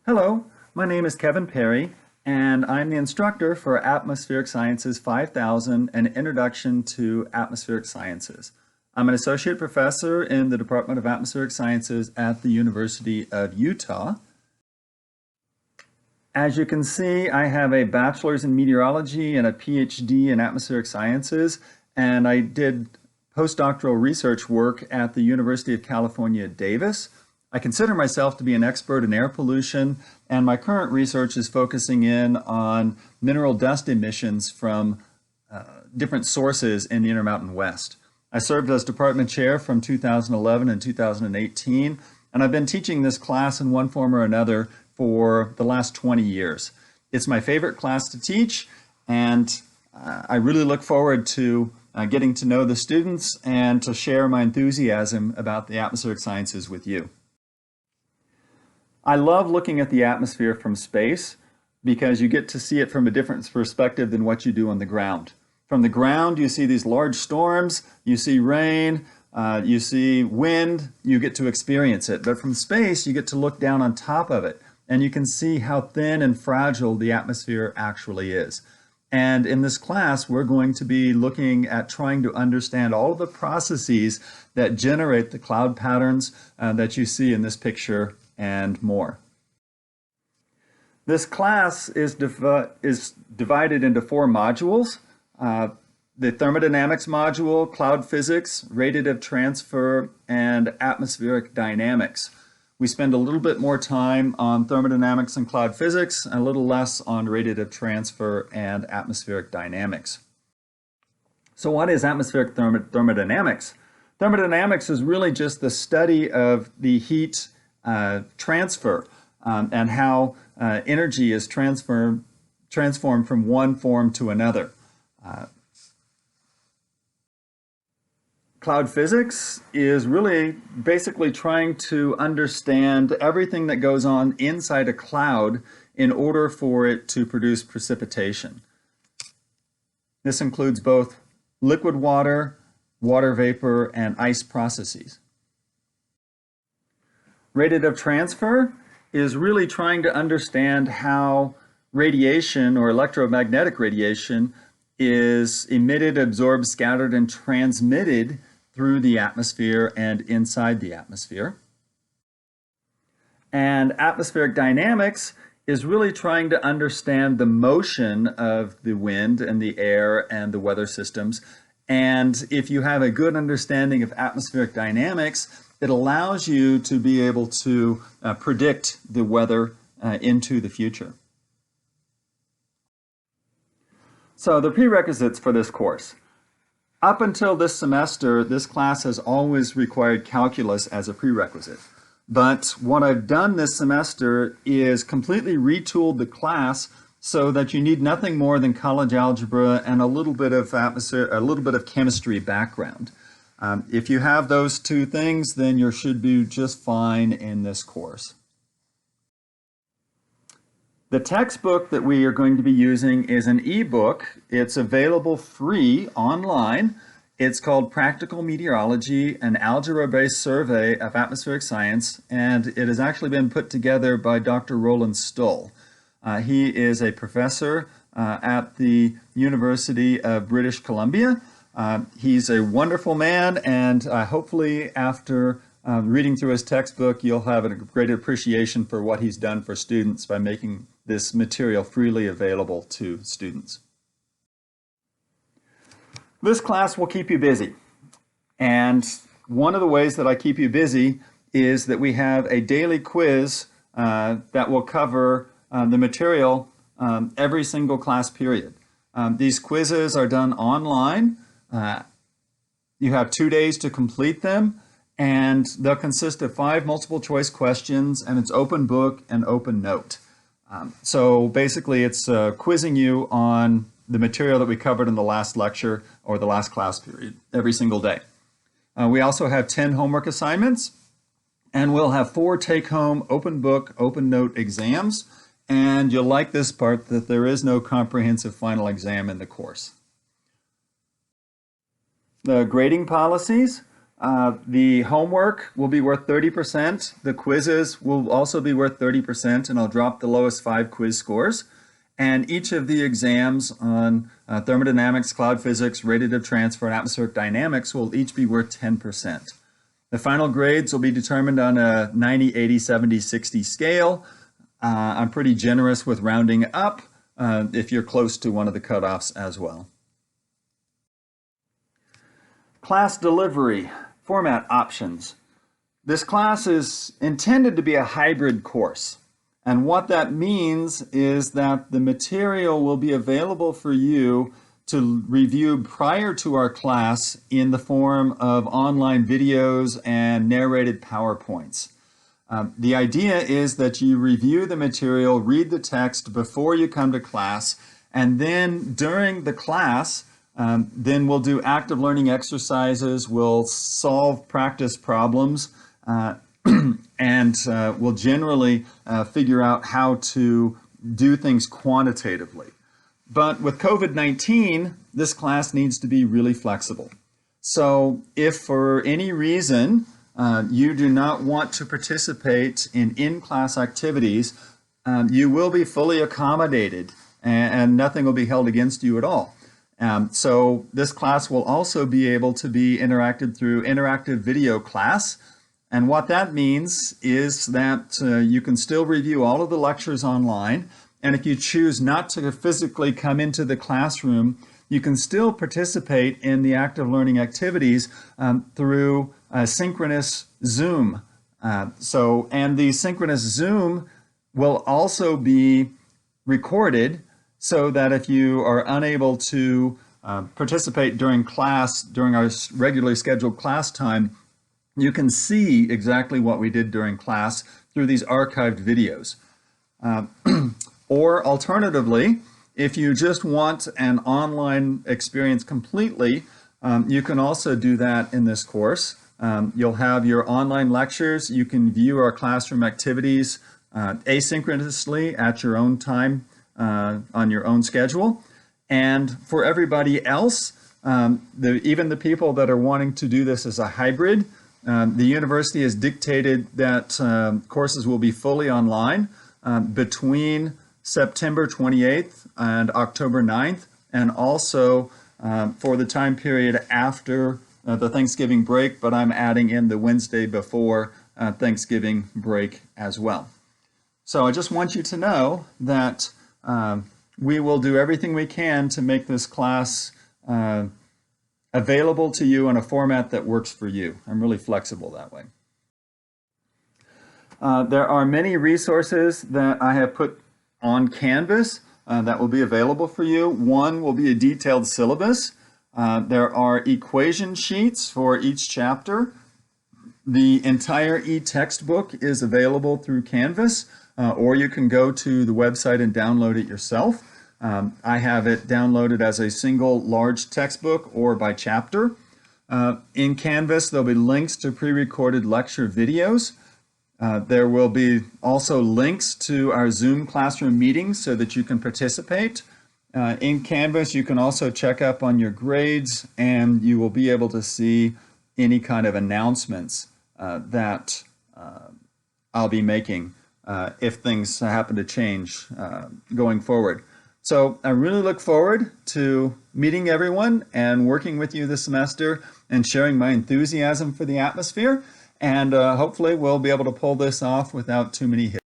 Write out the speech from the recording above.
Hello, my name is Kevin Perry, and I'm the instructor for Atmospheric Sciences 5000, an Introduction to Atmospheric Sciences. I'm an associate professor in the Department of Atmospheric Sciences at the University of Utah. As you can see, I have a bachelor's in meteorology and a PhD in atmospheric sciences, and I did postdoctoral research work at the University of California, Davis. I consider myself to be an expert in air pollution, and my current research is focusing in on mineral dust emissions from different sources in the Intermountain West. I served as department chair from 2011 and 2018, and I've been teaching this class in one form or another for the last 20 years. It's my favorite class to teach, and I really look forward to getting to know the students and to share my enthusiasm about the atmospheric sciences with you. I love looking at the atmosphere from space because you get to see it from a different perspective than what you do on the ground. From the ground, you see these large storms, you see rain, you see wind, you get to experience it. But from space, you get to look down on top of it, and you can see how thin and fragile the atmosphere actually is. And in this class, we're going to be looking at trying to understand all of the processes that generate the cloud patterns that you see in this picture and more. This class is divided into 4 modules. The thermodynamics module, cloud physics, radiative transfer, and atmospheric dynamics. We spend a little bit more time on thermodynamics and cloud physics, and a little less on radiative transfer and atmospheric dynamics. So what is atmospheric thermodynamics? Thermodynamics is really just the study of the heat transfer and how energy is transformed from one form to another. Cloud physics is really basically trying to understand everything that goes on inside a cloud in order for it to produce precipitation. This includes both liquid water, water vapor, and ice processes. Radiative transfer is really trying to understand how radiation or electromagnetic radiation is emitted, absorbed, scattered, and transmitted through the atmosphere and inside the atmosphere. And atmospheric dynamics is really trying to understand the motion of the wind and the air and the weather systems. And if you have a good understanding of atmospheric dynamics, it allows you to be able to predict the weather into the future. So the prerequisites for this course. Up until this semester, this class has always required calculus as a prerequisite. But what I've done this semester is completely retooled the class so that you need nothing more than college algebra and a little bit of chemistry background. If you have those 2 things, then you should do just fine in this course. The textbook that we are going to be using is an ebook. It's available free online. It's called Practical Meteorology, an algebra-based survey of atmospheric science, and it has actually been put together by Dr. Roland Stull. He is a professor at the University of British Columbia. He's a wonderful man, and hopefully after reading through his textbook, you'll have a great appreciation for what he's done for students by making this material freely available to students. This class will keep you busy, and one of the ways that I keep you busy is that we have a daily quiz that will cover the material every single class period. These quizzes are done online. You have 2 days to complete them, and they'll consist of 5 multiple choice questions, and it's open book and open note. So basically it's quizzing you on the material that we covered in the last lecture or the last class period every single day. We also have 10 homework assignments, and we'll have 4 take-home open book, open note exams, and you'll like this part that there is no comprehensive final exam in the course. The grading policies. The homework will be worth 30%. The quizzes will also be worth 30%, and I'll drop the lowest 5 quiz scores. And each of the exams on thermodynamics, cloud physics, radiative transfer, and atmospheric dynamics will each be worth 10%. The final grades will be determined on a 90, 80, 70, 60 scale. I'm pretty generous with rounding up if you're close to one of the cutoffs as well. Class delivery, format options. This class is intended to be a hybrid course. And what that means is that the material will be available for you to review prior to our class in the form of online videos and narrated PowerPoints. The idea is that you review the material, read the text before you come to class, and then during the class, then we'll do active learning exercises, we'll solve practice problems, and we'll generally figure out how to do things quantitatively. But with COVID-19, this class needs to be really flexible. So if for any reason you do not want to participate in in-class activities, you will be fully accommodated and nothing will be held against you at all. So this class will also be able to be interacted through interactive video class. And what that means is that you can still review all of the lectures online. And if you choose not to physically come into the classroom, you can still participate in the active learning activities through synchronous Zoom. And the synchronous Zoom will also be recorded so that if you are unable to participate during class, during our regularly scheduled class time, you can see exactly what we did during class through these archived videos. Or alternatively, if you just want an online experience completely, you can also do that in this course. You'll have your online lectures. You can view our classroom activities asynchronously at your own time on your own schedule. And for everybody else, even the people that are wanting to do this as a hybrid, the university has dictated that courses will be fully online between September 28th and October 9th, and also for the time period after the Thanksgiving break, but I'm adding in the Wednesday before Thanksgiving break as well. So I just want you to know that we will do everything we can to make this class available to you in a format that works for you. I'm really flexible that way. There are many resources that I have put on Canvas that will be available for you. One will be a detailed syllabus. There are equation sheets for each chapter. The entire e-textbook is available through Canvas, or you can go to the website and download it yourself. I have it downloaded as a single large textbook or by chapter. In Canvas, there'll be links to pre-recorded lecture videos. There will be also links to our Zoom classroom meetings so that you can participate. In Canvas, you can also check up on your grades, and you will be able to see any kind of announcements that I'll be making if things happen to change going forward. So I really look forward to meeting everyone and working with you this semester and sharing my enthusiasm for the atmosphere. And hopefully we'll be able to pull this off without too many hiccups.